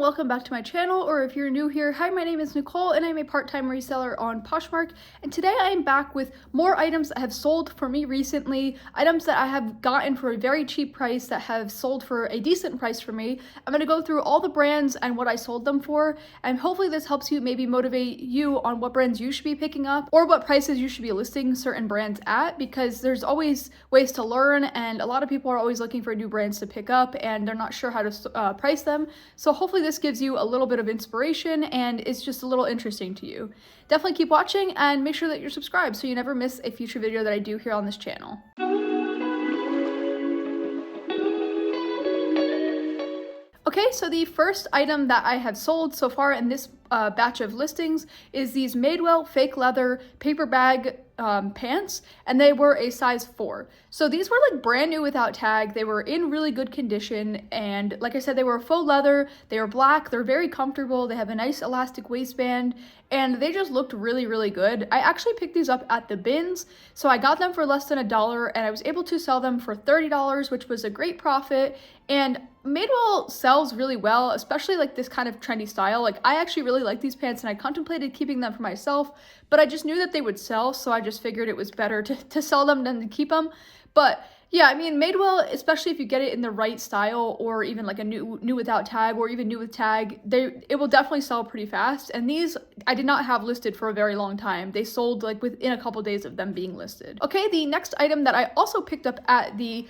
welcome back to my channel, or if you're new here, hi, my name is Nicole and I'm a part-time reseller on Poshmark, and today I am back with more items that have sold for me recently, items that I have gotten for a very cheap price that have sold for a decent price for me. I'm going to go through all the brands and what I sold them for, and hopefully this helps you maybe motivate you on what brands you should be picking up or what prices you should be listing certain brands at, because there's always ways to learn and a lot of people are always looking for new brands to pick up and they're not sure how to price them. So hopefully this gives you a little bit of inspiration and it's just a little interesting to you. Definitely keep watching and make sure that you're subscribed so you never miss a future video that I do here on this channel. Okay, so the first item that I have sold so far in this batch of listings is these Madewell fake leather paper bag pants, and they were a size 4. So these were like brand new without tag. They were in really good condition, and like I said, they were faux leather, they were black, they're very comfortable, they have a nice elastic waistband, and they just looked really, really good. I actually picked these up at the bins, so I got them for less than $1, and I was able to sell them for $30, which was a great profit. And Madewell sells really well, especially like this kind of trendy style. Like, I actually really like these pants and I contemplated keeping them for myself, but I just knew that they would sell, so I just figured it was better to sell them than to keep them. But yeah, I mean, Madewell, especially if you get it in the right style or even like a new without tag or even new with tag, it will definitely sell pretty fast. And these I did not have listed for a very long time. They sold like within a couple days of them being listed. Okay, the next item that I also picked up at the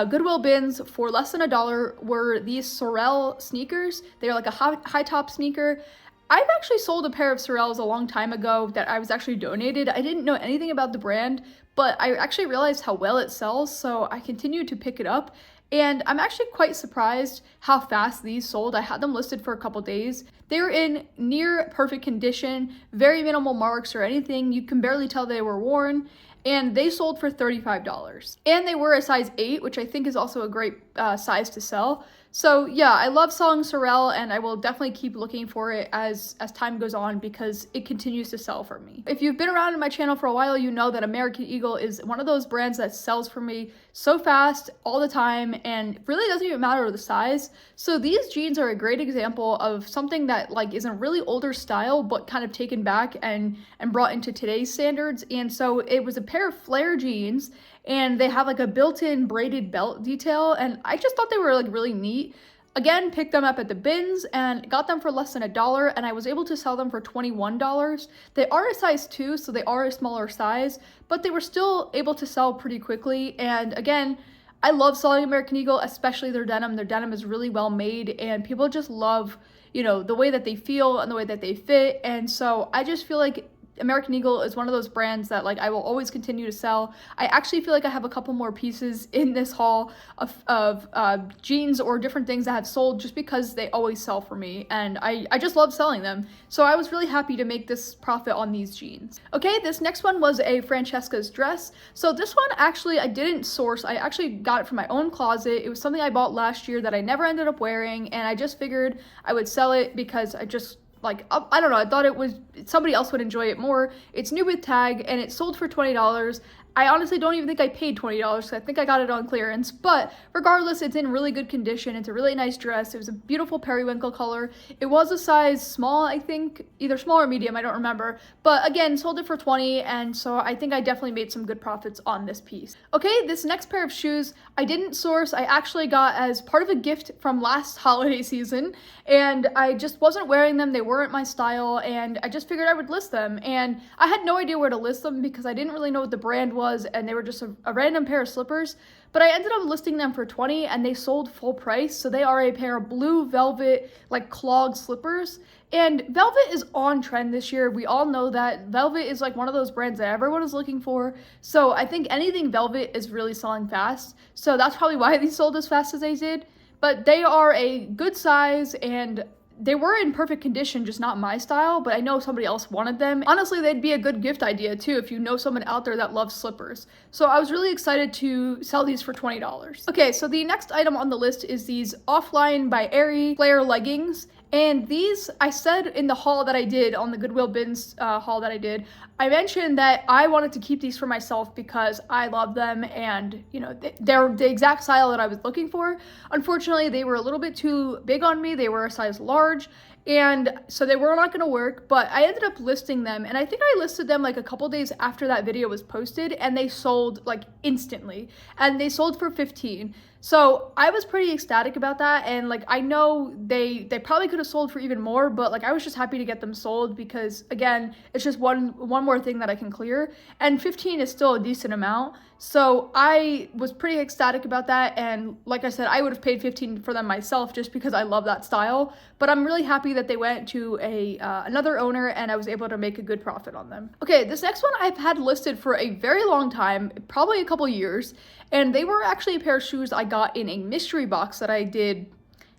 Goodwill bins for less than $1 were these Sorel sneakers. They're like a high top sneaker. I've actually sold a pair of Sorels a long time ago that I was actually donated. I didn't know anything about the brand, but I actually realized how well it sells, so I continued to pick it up. And I'm actually quite surprised how fast these sold. I had them listed for a couple days. They were in near perfect condition, very minimal marks or anything. You can barely tell they were worn. And they sold for $35. And they were a size 8, which I think is also a great size to sell. So yeah, I love selling Sorel, and I will definitely keep looking for it as time goes on because it continues to sell for me. If you've been around in my channel for a while, you know that American Eagle is one of those brands that sells for me so fast all the time, and it really doesn't even matter the size. So these jeans are a great example of something that like is a really older style but kind of taken back and brought into today's standards. And so it was a pair of flare jeans, and they have like a built-in braided belt detail, and I just thought they were like really neat. Again, picked them up at the bins and got them for less than $1, and I was able to sell them for $21. They are a size 2, so they are a smaller size, but they were still able to sell pretty quickly. And again, I love selling American Eagle, especially their denim. Their denim is really well made, and people just love, you know, the way that they feel and the way that they fit. And so I just feel like American Eagle is one of those brands that like I will always continue to sell. I actually feel like I have a couple more pieces in this haul of jeans or different things that have sold just because they always sell for me, and I just love selling them. So I was really happy to make this profit on these jeans. Okay, this next one was a Francesca's dress. So this one actually I didn't source. I actually got it from my own closet. It was something I bought last year that I never ended up wearing, and I just figured I would sell it because I just like, I don't know, I thought it was, somebody else would enjoy it more. It's new with tag, and it sold for $20. I honestly don't even think I paid $20 because I think I got it on clearance, but regardless, it's in really good condition. It's a really nice dress. It was a beautiful periwinkle color. It was a size small, I think, either small or medium, I don't remember, but again, sold it for $20, and so I think I definitely made some good profits on this piece. Okay, this next pair of shoes I didn't source. I actually got as part of a gift from last holiday season, and I just wasn't wearing them. They weren't my style, and I just figured I would list them, and I had no idea where to list them because I didn't really know what the brand was, and they were just a random pair of slippers, but I ended up listing them for $20, and they sold full price. So they are a pair of blue velvet like clog slippers, and velvet is on trend this year. We all know that velvet is like one of those brands that everyone is looking for, so I think anything velvet is really selling fast, so that's probably why these sold as fast as they did. But they are a good size, and they were in perfect condition, just not my style, but I know somebody else wanted them. Honestly, they'd be a good gift idea too if you know someone out there that loves slippers. So I was really excited to sell these for $20. Okay, so the next item on the list is these Offline by Aerie flare leggings. And these, I said in the haul that I did, on the Goodwill Bins haul that I did, I mentioned that I wanted to keep these for myself because I love them, and you know, they're the exact style that I was looking for. Unfortunately, they were a little bit too big on me. They were a size large, and so they were not going to work, but I ended up listing them, and I think I listed them like a couple days after that video was posted, and they sold like instantly, and they sold for $15. So I was pretty ecstatic about that, and like I know they probably could have sold for even more, but like I was just happy to get them sold because again, it's just one more thing that I can clear, and 15 is still a decent amount. So I was pretty ecstatic about that, and like I said, I would have paid 15 for them myself just because I love that style, but I'm really happy that they went to another owner and I was able to make a good profit on them. Okay, this next one I've had listed for a very long time, probably a couple years, and they were actually a pair of shoes I got in a mystery box that I did,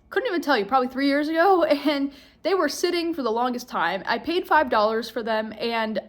couldn't even tell you, probably 3 years ago, and they were sitting for the longest time. I paid $5 for them, and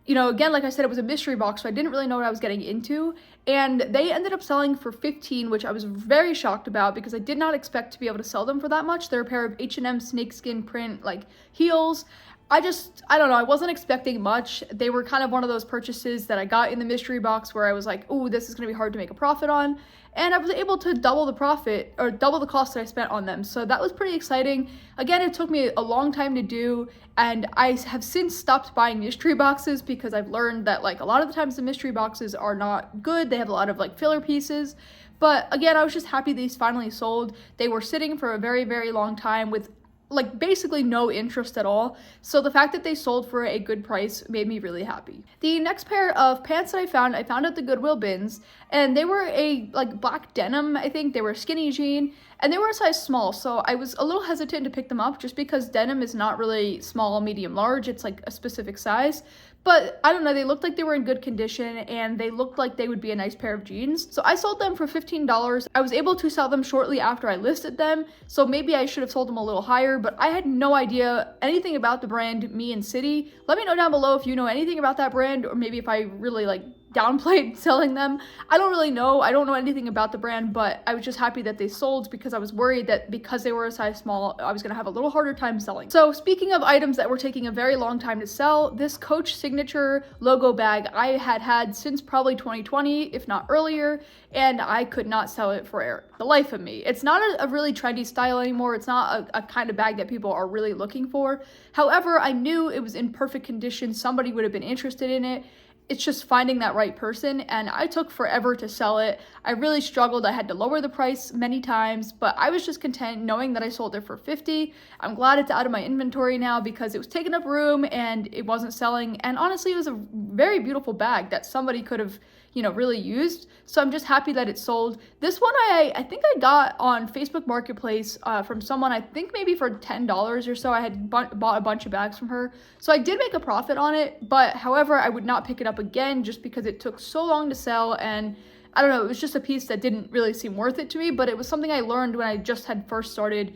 you know, again, like I said, it was a mystery box, so I didn't really know what I was getting into, and they ended up selling for $15, which I was very shocked about because I did not expect to be able to sell them for that much. They're a pair of H&M snakeskin print, like, heels. I don't know, I wasn't expecting much. They were kind of one of those purchases that I got in the mystery box where I was like, ooh, this is gonna be hard to make a profit on. And I was able to double the profit, or double the cost that I spent on them. So that was pretty exciting. Again, it took me a long time to do, and I have since stopped buying mystery boxes because I've learned that like a lot of the times the mystery boxes are not good. They have a lot of like filler pieces. But again, I was just happy these finally sold. They were sitting for a very, very long time with like basically no interest at all. So the fact that they sold for a good price made me really happy. The next pair of pants that I found at the Goodwill Bins, and they were a like black denim, I think. They were skinny jean, and they were a size small. So I was a little hesitant to pick them up just because denim is not really small, medium, large. It's like a specific size. But I don't know, they looked like they were in good condition, and they looked like they would be a nice pair of jeans. So I sold them for $15. I was able to sell them shortly after I listed them, so maybe I should have sold them a little higher, but I had no idea anything about the brand Me and City. Let me know down below if you know anything about that brand, or maybe if I really like downplayed selling them. I don't really know. I don't know anything about the brand, but I was just happy that they sold because I was worried that because they were a size small, I was going to have a little harder time selling. So speaking of items that were taking a very long time to sell, this Coach signature logo bag I had since probably 2020, if not earlier, and I could not sell it for the life of me. It's not a really trendy style anymore. It's not a kind of bag that people are really looking for. However, I knew it was in perfect condition. Somebody would have been interested in it. It's just finding that right person, and I took forever to sell it. I really struggled. I had to lower the price many times, but I was just content knowing that I sold it for $50. I'm glad it's out of my inventory now because it was taking up room and it wasn't selling, and honestly, it was a very beautiful bag that somebody could have, you know, really used. So I'm just happy that it sold. This one I think I got on Facebook Marketplace from someone, I think maybe for $10 or so. I had bought a bunch of bags from her. So I did make a profit on it, but however, I would not pick it up again just because it took so long to sell, and I don't know, it was just a piece that didn't really seem worth it to me, but it was something I learned when I just had first started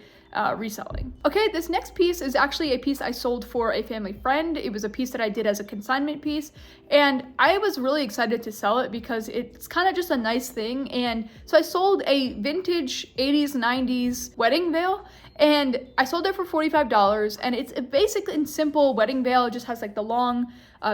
reselling. Okay, this next piece is actually a piece I sold for a family friend. It was a piece that I did as a consignment piece, and I was really excited to sell it because it's kind of just a nice thing. And so I sold a vintage 80s 90s wedding veil, and I sold it for $45, and it's a basic and simple wedding veil. It just has like the long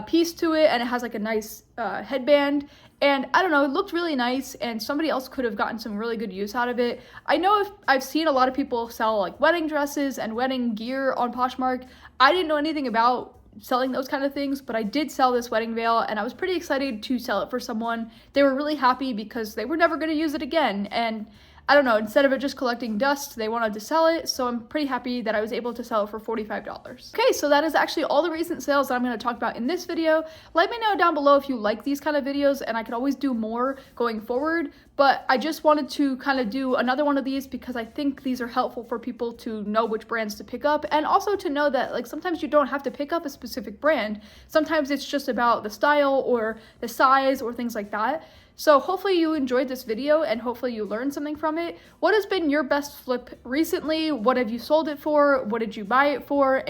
piece to it, and it has like a nice headband. And I don't know, it looked really nice, and somebody else could have gotten some really good use out of it. I know I've seen a lot of people sell like wedding dresses and wedding gear on Poshmark. I didn't know anything about selling those kind of things, but I did sell this wedding veil, and I was pretty excited to sell it for someone. They were really happy because they were never going to use it again, and I don't know, instead of it just collecting dust, they wanted to sell it, so I'm pretty happy that I was able to sell it for $45. Okay, so that is actually all the recent sales that I'm going to talk about in this video. Let me know down below if you like these kind of videos, and I could always do more going forward, but I just wanted to kind of do another one of these because I think these are helpful for people to know which brands to pick up, and also to know that like sometimes you don't have to pick up a specific brand. Sometimes it's just about the style or the size or things like that. So hopefully you enjoyed this video and hopefully you learned something from it. What has been your best flip recently? What have you sold it for? What did you buy it for?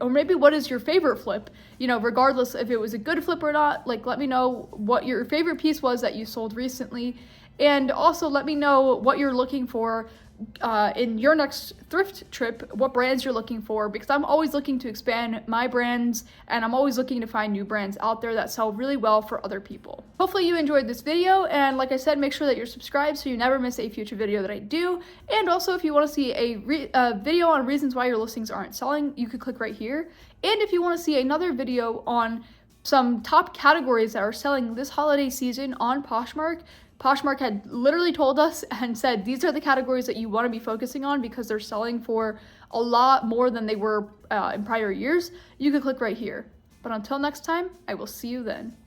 Or maybe what is your favorite flip? You know, regardless if it was a good flip or not, like let me know what your favorite piece was that you sold recently. And also let me know what you're looking for in your next thrift trip, what brands you're looking for, because I'm always looking to expand my brands, and I'm always looking to find new brands out there that sell really well for other people. Hopefully you enjoyed this video, and like I said, make sure that you're subscribed so you never miss a future video that I do. And also, if you want to see a video on reasons why your listings aren't selling, you could click right here. And if you want to see another video on some top categories that are selling this holiday season on Poshmark, Poshmark had literally told us and said these are the categories that you want to be focusing on because they're selling for a lot more than they were in prior years, you can click right here. But until next time, I will see you then.